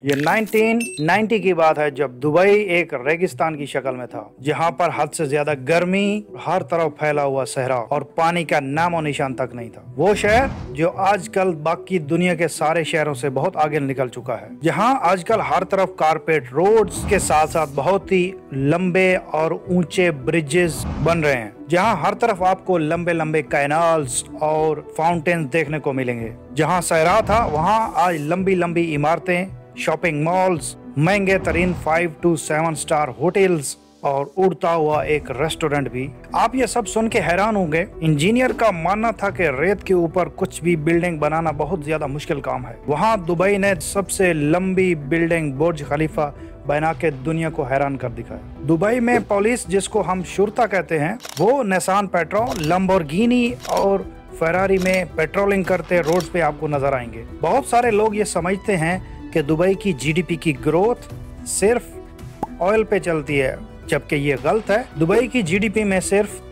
ये 1990 की बात है जब दुबई एक रेगिस्तान की शक्ल में था, जहां पर हद से ज्यादा गर्मी, हर तरफ फैला हुआ सहरा और पानी का नामो निशान तक नहीं था। वो शहर जो आजकल बाकी दुनिया के सारे शहरों से बहुत आगे निकल चुका है, जहां आजकल हर तरफ कारपेट रोड्स के साथ साथ बहुत ही लंबे और ऊंचे ब्रिजेस बन रहे हैं, जहां हर तरफ आपको लंबे लंबे कैनाल्स और फाउंटेन्स देखने को मिलेंगे। जहां सहरा था वहां आज लंबी लंबी इमारतें, शॉपिंग मॉल्स, महंगे तरीन 5 to 7 स्टार होटल्स और उड़ता हुआ एक रेस्टोरेंट भी। आप ये सब सुन के हैरान होंगे। इंजीनियर का मानना था कि रेत के ऊपर कुछ भी बिल्डिंग बनाना बहुत ज्यादा मुश्किल काम है। वहाँ दुबई ने सबसे लंबी बिल्डिंग बुर्ज खलीफा बना के दुनिया को हैरान कर दिखाया। दुबई में पुलिस, जिसको हम शुरता कहते हैं, वो निसान पेट्रोल, लैम्बोर्गिनी और फेरारी में पेट्रोलिंग करते रोड पे आपको नजर आएंगे। बहुत सारे लोग ये समझते हैं कि दुबई की जीडीपी की ग्रोथ सिर्फ ऑयल पे चलती है, जबकि ये गलत है। दुबई की जीडीपी में सिर्फ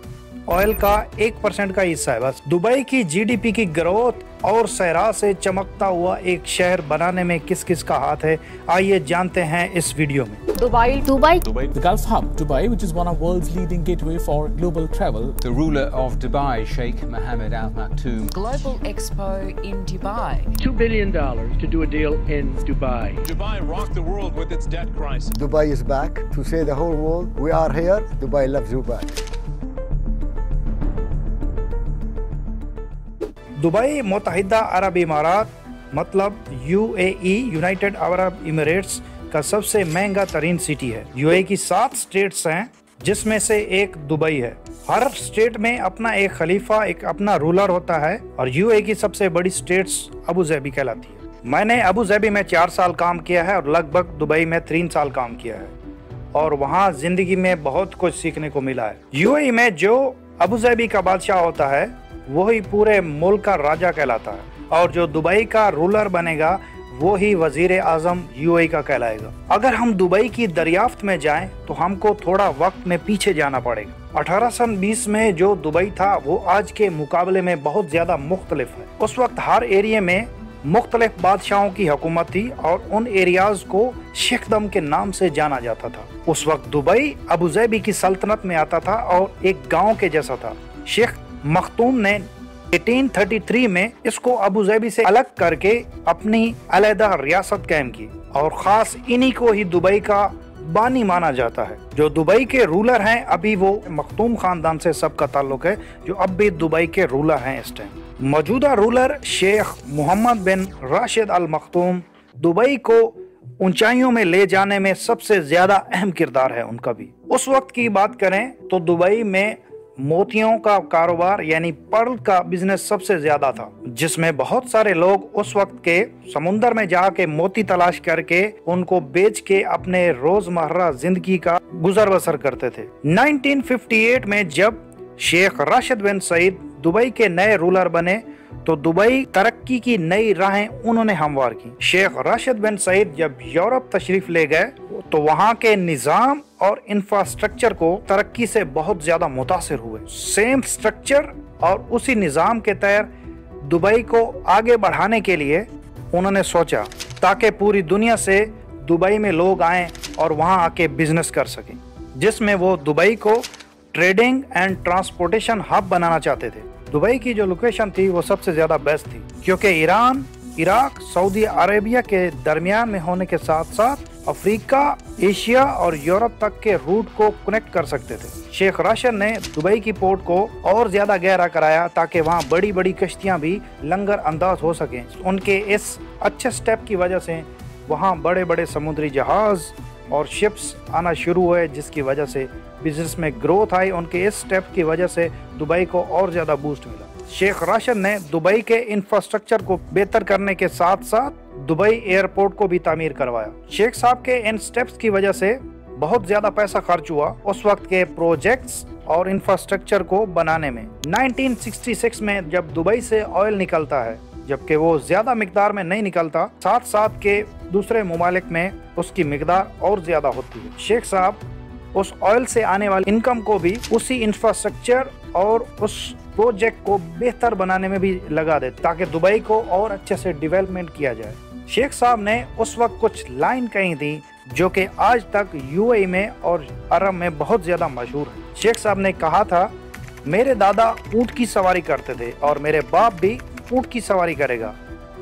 ऑयल का 1% का हिस्सा है बस। दुबई की जीडीपी की ग्रोथ और सहरा से चमकता हुआ एक शहर बनाने में किस किस का हाथ है, आइए जानते हैं इस वीडियो में। Dubai. The Gulf Hub, Dubai, which is one of world's leading gateway for global travel. The ruler of Dubai, Sheikh Mohammed Al Maktoum. Global Expo in Dubai. $2 billion to do a deal in Dubai. Dubai rocked the world with its debt crisis. Dubai is back to say the whole world, we are here. Dubai loves you back. Dubai मुत्तहिदा अरब इमारात मतलब UAE, United Arab emirates का सबसे महंगा तरीन city है। UAE की 7 स्टेट्स हैं, जिसमें से एक दुबई है। हर स्टेट में अपना एक खलीफा, एक अपना रूलर होता है और यूएई की सबसे बड़ी स्टेट्स अबू धाबी कहलाती है। मैंने अबू धाबी में 4 साल काम किया है और लगभग दुबई में 3 साल काम किया है और वहाँ जिंदगी में बहुत कुछ सीखने को मिला है। यूएई में जो अबू धाबी का बादशाह होता है वही पूरे मुल्क का राजा कहलाता है और जो दुबई का रूलर बनेगा वो ही वजीर आजम यूएई का कहलाएगा। अगर हम दुबई की दरियाफ्त में जाएं तो हमको थोड़ा वक्त में पीछे जाना पड़ेगा। 1820 में जो दुबई था वो आज के मुकाबले में बहुत ज्यादा मुख्तलिफ है। उस वक्त हर एरिया में मुख्तलिफ बादशाहों की हुकूमत थी और उन एरियाज को शेखदम के नाम से जाना जाता था। उस वक्त दुबई अबू धाबी की सल्तनत में आता था और एक गाँव के जैसा था। शेख मखतूम ने 1833 में इसको अबू धाबी से अलग करके अपनी अलहदा रियासत कायम की और खास इन्हीं को ही दुबई का बानी माना जाता है। जो दुबई के रूलर हैं अभी वो मखतूम खानदान से सबका ताल्लुक है, जो अब भी दुबई के रूलर हैं इस टाइम। मौजूदा रूलर शेख मोहम्मद बिन राशिद अल मखतूम दुबई को ऊंचाइयों में ले जाने में सबसे ज्यादा अहम किरदार है उनका भी। उस वक्त की बात करें तो दुबई में मोतियों का कारोबार यानी पर्ल का बिजनेस सबसे ज्यादा था, जिसमें बहुत सारे लोग उस वक्त के समुंदर में जाके मोती तलाश करके उनको बेच के अपने रोजमर्रा जिंदगी का गुजर बसर करते थे। 1958 में जब शेख राशिद बिन सईद दुबई के नए रूलर बने तो दुबई तरक्की की नई राहें उन्होंने हमवार की। शेख राशिद बिन सईद जब यूरोप तशरीफ ले गए तो वहाँ के निजाम और इंफ्रास्ट्रक्चर को तरक्की से बहुत ज्यादा मुतासिर हुए। सेम स्ट्रक्चर और उसी निजाम के तहत दुबई को आगे बढ़ाने के लिए उन्होंने सोचा ताकि पूरी दुनिया से दुबई में लोग आएं और वहाँ आके बिजनेस कर सकें, जिसमें वो दुबई को ट्रेडिंग एंड ट्रांसपोर्टेशन हब बनाना चाहते थे। दुबई की जो लोकेशन थी वो सबसे ज्यादा बेस्ट थी क्योंकि ईरान, इराक, सऊदी अरेबिया के दरमियान में होने के साथ साथ अफ्रीका, एशिया और यूरोप तक के रूट को कनेक्ट कर सकते थे। शेख राशिद ने दुबई की पोर्ट को और ज्यादा गहरा कराया ताकि वहाँ बड़ी बड़ी कश्तियाँ भी लंगर अंदाज हो सकें। उनके इस अच्छे स्टेप की वजह से वहाँ बड़े बड़े समुद्री जहाज और शिप्स आना शुरू हुए, जिसकी वजह से बिजनेस में ग्रोथ आई। उनके इस स्टेप की वजह से दुबई को और ज्यादा बूस्ट मिला। शेख राशिद ने दुबई के इंफ्रास्ट्रक्चर को बेहतर करने के साथ साथ दुबई एयरपोर्ट को भी तामीर करवाया। शेख साहब के इन स्टेप्स की वजह से बहुत ज्यादा पैसा खर्च हुआ उस वक्त के प्रोजेक्ट्स और इंफ्रास्ट्रक्चर को बनाने में। 1966 में जब दुबई से ऑयल निकलता है, जबकि वो ज्यादा मिकदार में नहीं निकलता, साथ साथ के दूसरे ममालिक में उसकी मिकदार और ज्यादा होती है। शेख साहब उस ऑयल से आने वाली इनकम को भी उसी इंफ्रास्ट्रक्चर और उस प्रोजेक्ट को बेहतर बनाने में भी लगा दे ताकि दुबई को और अच्छे से डेवलपमेंट किया जाए। शेख साहब ने उस वक्त कुछ लाइन कही थी जो कि आज तक यूएई में और अरब में बहुत ज्यादा मशहूर है। शेख साहब ने कहा था, मेरे दादा ऊंट की सवारी करते थे और मेरे बाप भी ऊंट की सवारी करेगा।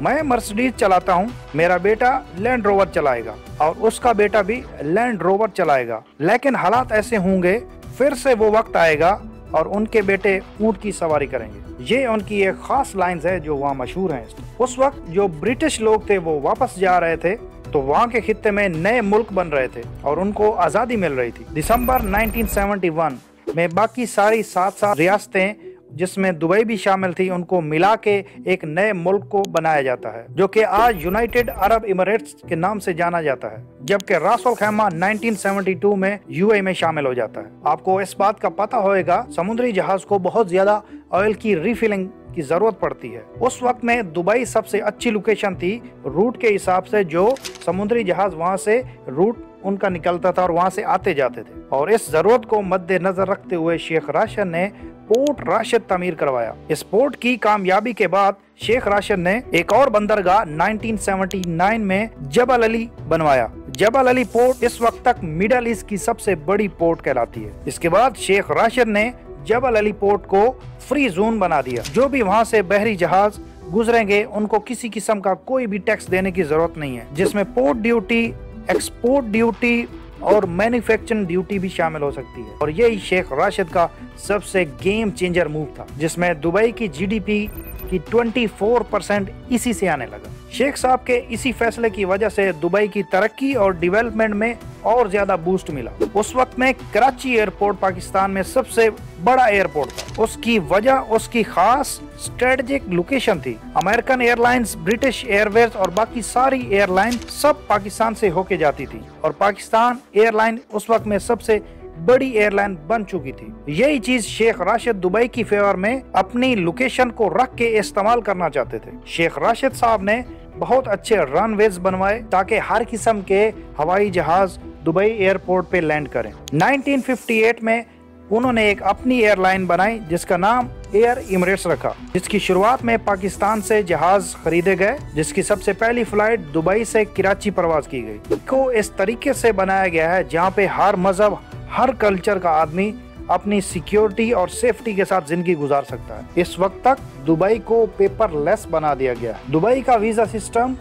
मैं मर्सिडीज चलाता हूँ, मेरा बेटा लैंड रोवर चलाएगा और उसका बेटा भी लैंड रोवर चलाएगा, लेकिन हालात ऐसे होंगे फिर से वो वक्त आएगा और उनके बेटे ऊंट की सवारी करेंगे। ये उनकी एक खास लाइन्स है जो वहाँ मशहूर हैं। उस वक्त जो ब्रिटिश लोग थे वो वापस जा रहे थे, तो वहाँ के खित्ते में नए मुल्क बन रहे थे और उनको आज़ादी मिल रही थी। दिसंबर 1971 में बाकी सारी 7 रियासतें जिसमें दुबई भी शामिल थी, उनको मिला के एक नए मुल्क को बनाया जाता है जो कि आज यूनाइटेड अरब इमिरेट्स के नाम से जाना जाता है, जबकि रास अल खैमा 1972 में यूएई में शामिल हो जाता है। आपको इस बात का पता होगा, समुद्री जहाज को बहुत ज्यादा ऑयल की रिफिलिंग की जरूरत पड़ती है। उस वक्त में दुबई सबसे अच्छी लोकेशन थी रूट के हिसाब से, जो समुद्री जहाज वहां से रूट उनका निकलता था और वहां से आते जाते थे। और इस जरूरत को मद्देनजर रखते हुए शेख राशिद ने पोर्ट राशिद तामीर करवाया। इस पोर्ट की कामयाबी के बाद शेख राशिद ने एक और बंदरगाह 1979 में जबल अली बनवाया। जबल अली पोर्ट इस वक्त तक मिडल ईस्ट की सबसे बड़ी पोर्ट कहलाती है। इसके बाद शेख राशिद ने जबल अली पोर्ट को फ्री जोन बना दिया। जो भी वहां से बहरी जहाज गुजरेंगे उनको किसी किस्म का कोई भी टैक्स देने की जरूरत नहीं है, जिसमें पोर्ट ड्यूटी, एक्सपोर्ट ड्यूटी और मैन्युफैक्चरिंग ड्यूटी भी शामिल हो सकती है। और यही शेख राशिद का सबसे गेम चेंजर मूव था, जिसमें दुबई की जीडीपी की 24% इसी से आने लगा। शेख साहब के इसी फैसले की वजह से दुबई की तरक्की और डेवलपमेंट में और ज्यादा बूस्ट मिला। उस वक्त में कराची एयरपोर्ट पाकिस्तान में सबसे बड़ा एयरपोर्ट था। उसकी वजह उसकी खास स्ट्रेटेजिक लोकेशन थी। अमेरिकन एयरलाइंस, ब्रिटिश एयरवेज और बाकी सारी एयरलाइन सब पाकिस्तान से होके जाती थी और पाकिस्तान एयरलाइन उस वक्त में सबसे बड़ी एयरलाइन बन चुकी थी। यही चीज शेख राशिद दुबई की फेवर में अपनी लोकेशन को रख के इस्तेमाल करना चाहते थे। शेख राशिद साहब ने बहुत अच्छे रनवेज बनवाए ताकि हर किस्म के हवाई जहाज दुबई एयरपोर्ट पे लैंड करें। 1958 में उन्होंने एक अपनी एयरलाइन बनाई जिसका नाम एयर इमिरेट्स रखा, जिसकी शुरुआत में पाकिस्तान से जहाज खरीदे गए, जिसकी सबसे पहली फ्लाइट दुबई से कराची परवाज की गई। को इस तरीके से बनाया गया है जहाँ पे हर मजहब, हर कल्चर का आदमी अपनी सिक्योरिटी और सेफ्टी के साथ जिंदगी गुजार सकता है। इस वक्त तक दुबई को पेपरलेस बना दिया गया है। दुबई का वीजा सिस्टम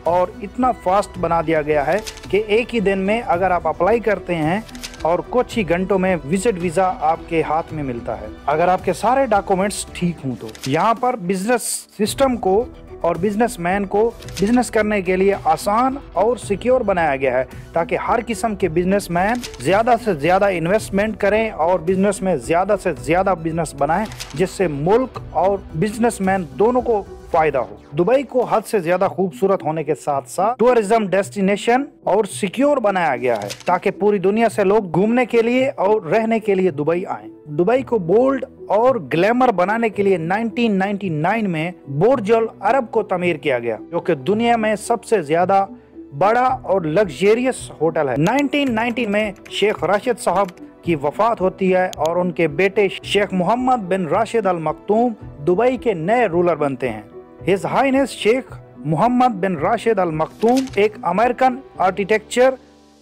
और इतना फास्ट बना दिया गया है कि एक ही दिन में अगर आप अप्लाई करते हैं और कुछ ही घंटों में विजिट वीजा आपके हाथ में मिलता है, अगर आपके सारे डॉक्यूमेंट्स ठीक हों तो। यहाँ पर बिजनेस सिस्टम को और बिजनेसमैन को बिजनेस करने के लिए आसान और सिक्योर बनाया गया है ताकि हर किस्म के बिजनेसमैन ज्यादा से ज्यादा इन्वेस्टमेंट करें और बिजनेस में ज्यादा से ज्यादा बिजनेस बनाएं, जिससे मुल्क और बिजनेसमैन दोनों को फायदा हो। दुबई को हद से ज्यादा खूबसूरत होने के साथ साथ टूरिज्म डेस्टिनेशन और सिक्योर बनाया गया है ताकि पूरी दुनिया से लोग घूमने के लिए और रहने के लिए दुबई आएं। दुबई को बोल्ड और ग्लैमर बनाने के लिए 1999 में बुर्ज अल अरब को तमीर किया गया, जो कि दुनिया में सबसे ज्यादा बड़ा और लग्जरियस होटल है। 1990 में शेख राशिद साहब की वफात होती है और उनके बेटे शेख मोहम्मद बिन राशिद अल मखतूम दुबई के नए रूलर बनते हैं। हिज हाइनेस शेख मोहम्मद बिन राशिद अल मखतूम एक अमेरिकन आर्किटेक्चर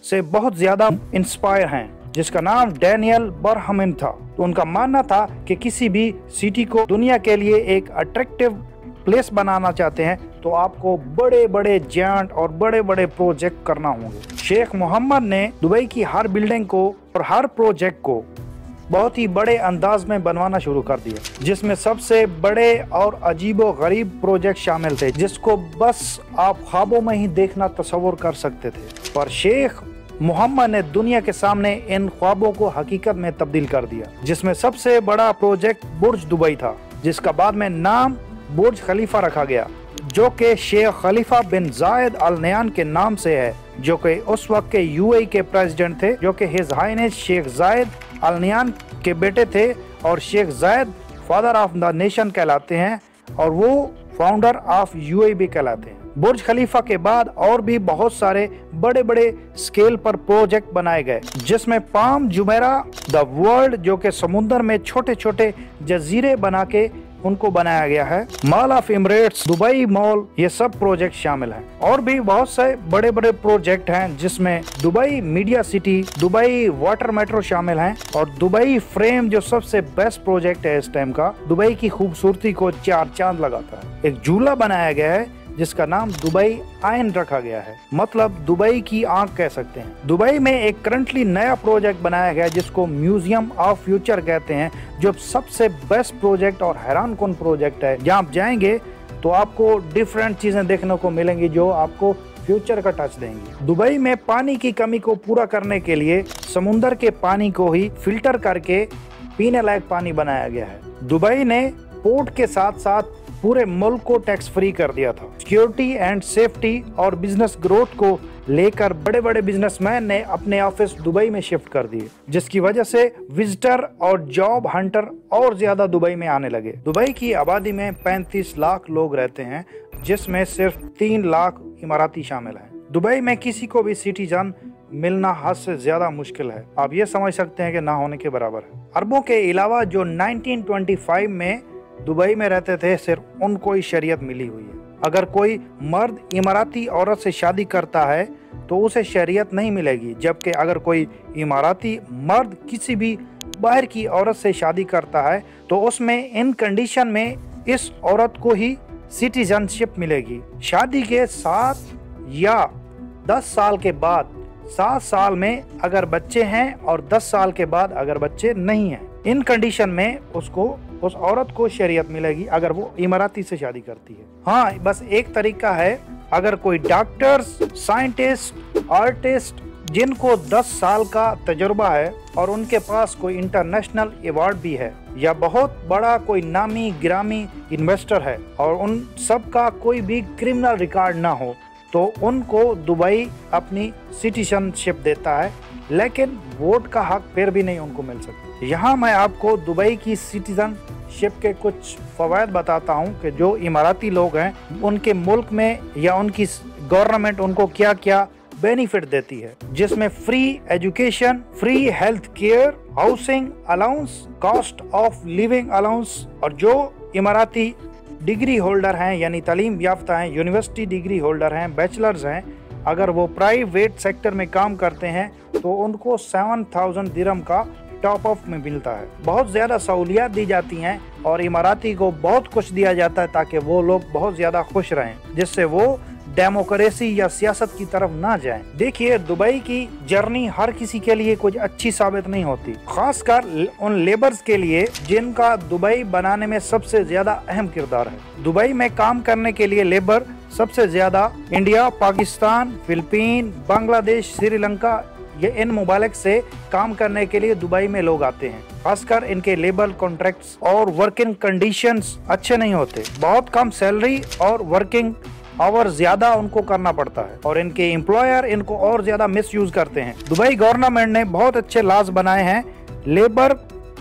से बहुत ज्यादा इंस्पायर हैं, जिसका नाम डैनियल बरहमन था। तो उनका मानना था कि किसी भी सिटी को दुनिया के लिए एक अट्रैक्टिव प्लेस बनाना चाहते हैं तो आपको बड़े बड़े जायंट और बड़े बड़े प्रोजेक्ट करना होंगे। शेख मोहम्मद ने दुबई की हर बिल्डिंग को और हर प्रोजेक्ट को बहुत ही बड़े अंदाज में बनवाना शुरू कर दिया, जिसमें सबसे बड़े और अजीबो गरीब प्रोजेक्ट शामिल थे जिसको बस आप ख्वाबों में ही देखना तस्वुर कर सकते थे। पर शेख मोहम्मद ने दुनिया के सामने इन ख्वाबों को हकीकत में तब्दील कर दिया, जिसमें सबसे बड़ा प्रोजेक्ट बुर्ज दुबई था, जिसका बाद में नाम बुर्ज खलीफा रखा गया, जो कि शेख खलीफा बिन जायद अल नयान के नाम से है, जो कि उस वक्त के यूएई के प्रेसिडेंट थे, जो कि हिज हाइनेस शेख जायद अल नयान के बेटे थे और शेख जायद फादर ऑफ द नेशन कहलाते हैं और वो फाउंडर ऑफ यूएई भी कहलाते हैं। बुर्ज खलीफा के बाद और भी बहुत सारे बड़े बड़े स्केल पर प्रोजेक्ट बनाए गए, जिसमें पाम जुमेरा द वर्ल्ड, जो कि समुद्र में छोटे छोटे जजीरे बना के उनको बनाया गया है। Mall of Emirates, Dubai mall, ये सब प्रोजेक्ट शामिल हैं। और भी बहुत से बड़े बड़े प्रोजेक्ट हैं जिसमें Dubai media city, Dubai water metro शामिल हैं और दुबई फ्रेम जो सबसे बेस्ट प्रोजेक्ट है इस टाइम का, दुबई की खूबसूरती को चार चांद लगाता है। एक झूला बनाया गया है जिसका नाम दुबई आयन रखा गया है, मतलब दुबई की आंख कह सकते हैं। दुबई में एक करंटली नया प्रोजेक्ट बनाया गया है जिसको म्यूजियम ऑफ फ्यूचर कहते हैं, जो सबसे बेस्ट प्रोजेक्ट और हैरान कुन प्रोजेक्ट है। जहाँ आप जाएंगे तो आपको डिफरेंट चीजें देखने को मिलेंगी जो आपको फ्यूचर का टच देंगी। दुबई में पानी की कमी को पूरा करने के लिए समुद्र के पानी को ही फिल्टर करके पीने लायक पानी बनाया गया है। दुबई ने पोर्ट के साथ साथ पूरे मुल्क को टैक्स फ्री कर दिया था। सिक्योरिटी एंड सेफ्टी और बिजनेस ग्रोथ को लेकर बड़े बड़े बिजनेसमैन ने अपने ऑफिस दुबई में शिफ्ट कर दिए, जिसकी वजह से विजिटर और जॉब हंटर और ज्यादा दुबई में आने लगे। दुबई की आबादी में 35 लाख लोग रहते हैं, जिसमें सिर्फ 3 लाख इमाराती शामिल हैं। दुबई में किसी को भी सिटीजन मिलना हद से ज्यादा मुश्किल है। आप ये समझ सकते हैं कि ना होने के बराबर है। अरबों के अलावा जो 1925 में दुबई में रहते थे, सिर्फ उनको ही शरीयत मिली हुई है। अगर कोई मर्द इमाराती औरत से शादी करता है तो उसे शरीयत नहीं मिलेगी, जबकि अगर कोई इमाराती मर्द किसी भी बाहर की औरत से शादी करता है तो उसमें इन कंडीशन में इस औरत को ही सिटीजनशिप मिलेगी। शादी के 7 या 10 साल के बाद, 7 साल में अगर बच्चे हैं और 10 साल के बाद अगर बच्चे नहीं हैं, इन कंडीशन में उस औरत को शरीयत मिलेगी अगर वो इमाराती से शादी करती है। हाँ, बस एक तरीका है, अगर कोई डॉक्टर्स, साइंटिस्ट, आर्टिस्ट जिनको 10 साल का तजुर्बा है और उनके पास कोई इंटरनेशनल अवार्ड भी है, या बहुत बड़ा कोई नामी गिरामी इन्वेस्टर है और उन सब का कोई भी क्रिमिनल रिकॉर्ड ना हो, तो उनको दुबई अपनी सिटीजनशिप देता है, लेकिन वोट का हक फिर भी नहीं उनको मिल सकता। यहाँ मैं आपको दुबई की सिटीजनशिप के कुछ फवायद बताता हूँ कि जो इमाराती लोग हैं उनके मुल्क में या उनकी गवर्नमेंट उनको क्या क्या बेनिफिट देती है, जिसमें free education, free health care, housing allowance, cost of living allowance, और जो इमाराती डिग्री होल्डर हैं यानी तालीम याफ्ता हैं, यूनिवर्सिटी डिग्री होल्डर हैं, बैचलर्स हैं, अगर वो प्राइवेट सेक्टर में काम करते हैं तो उनको 7,000 दिरहम का टॉप अप में मिलता है। बहुत ज्यादा सहूलियात दी जाती हैं और इमाराती को बहुत कुछ दिया जाता है ताकि वो लोग बहुत ज्यादा खुश रहें, जिससे वो डेमोक्रेसी या सियासत की तरफ ना जाएं। देखिए, दुबई की जर्नी हर किसी के लिए कुछ अच्छी साबित नहीं होती, खासकर उन लेबर्स के लिए जिनका दुबई बनाने में सबसे ज्यादा अहम किरदार है। दुबई में काम करने के लिए लेबर सबसे ज्यादा इंडिया, पाकिस्तान, फिलीपीन, बांग्लादेश, श्रीलंका, ये इन मुबालिक से काम करने के लिए दुबई में लोग आते हैं। खासकर इनके लेबर कॉन्ट्रैक्ट्स और वर्किंग कंडीशंस अच्छे नहीं होते, बहुत कम सैलरी और वर्किंग आवर ज्यादा उनको करना पड़ता है और इनके एम्प्लॉयर इनको और ज्यादा मिसयूज करते हैं। दुबई गवर्नमेंट ने बहुत अच्छे लॉज बनाए हैं लेबर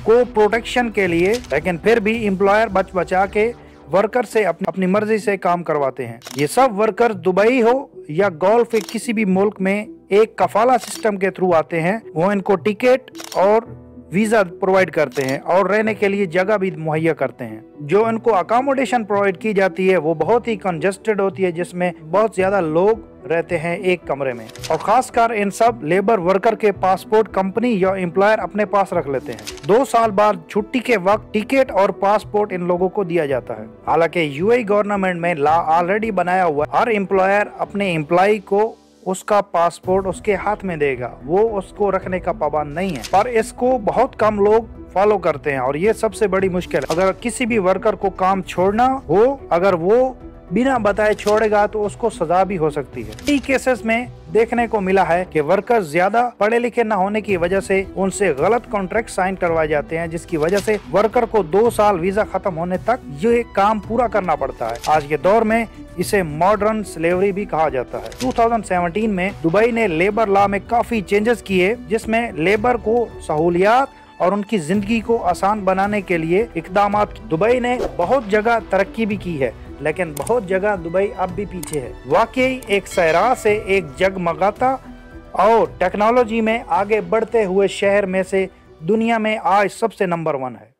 को प्रोटेक्शन के लिए, लेकिन फिर भी एम्प्लॉयर बचा के वर्कर से अपनी मर्जी से काम करवाते हैं। ये सब वर्कर दुबई हो या गल्फ के किसी भी मुल्क में एक कफाला सिस्टम के थ्रू आते हैं। वो इनको टिकट और वीजा प्रोवाइड करते हैं और रहने के लिए जगह भी मुहैया करते हैं। जो इनको अकोमोडेशन प्रोवाइड की जाती है वो बहुत ही कंजेस्टेड होती है, जिसमें बहुत ज्यादा लोग रहते हैं एक कमरे में, और खासकर इन सब लेबर वर्कर के पासपोर्ट कंपनी या एम्प्लॉयर अपने पास रख लेते हैं। 2 साल बाद छुट्टी के वक्त टिकट और पासपोर्ट इन लोगों को दिया जाता है। हालांकि यूएई गवर्नमेंट में लॉ ऑलरेडी बनाया हुआ, हर एम्प्लॉयर अपने एम्प्लॉय को उसका पासपोर्ट उसके हाथ में देगा, वो उसको रखने का पाबंद नहीं है, पर इसको बहुत कम लोग फॉलो करते हैं और ये सबसे बड़ी मुश्किल। अगर किसी भी वर्कर को काम छोड़ना हो, अगर वो बिना बताए छोड़ेगा तो उसको सजा भी हो सकती है। कई केसेस में देखने को मिला है कि वर्कर ज्यादा पढ़े लिखे न होने की वजह से उनसे गलत कॉन्ट्रैक्ट साइन करवाए जाते हैं, जिसकी वजह से वर्कर को 2 साल वीजा खत्म होने तक ये काम पूरा करना पड़ता है। आज के दौर में इसे मॉडर्न स्लेवरी भी कहा जाता है। 2017 में दुबई ने लेबर लॉ में काफी चेंजेस किए, जिसमें लेबर को सहूलियात और उनकी जिंदगी को आसान बनाने के लिए इकदाम। दुबई ने बहुत जगह तरक्की भी की है, लेकिन बहुत जगह दुबई अब भी पीछे है। वाकई एक सहरा से एक जगमगाता और टेक्नोलॉजी में आगे बढ़ते हुए शहर में से दुनिया में आज सबसे नंबर 1 है।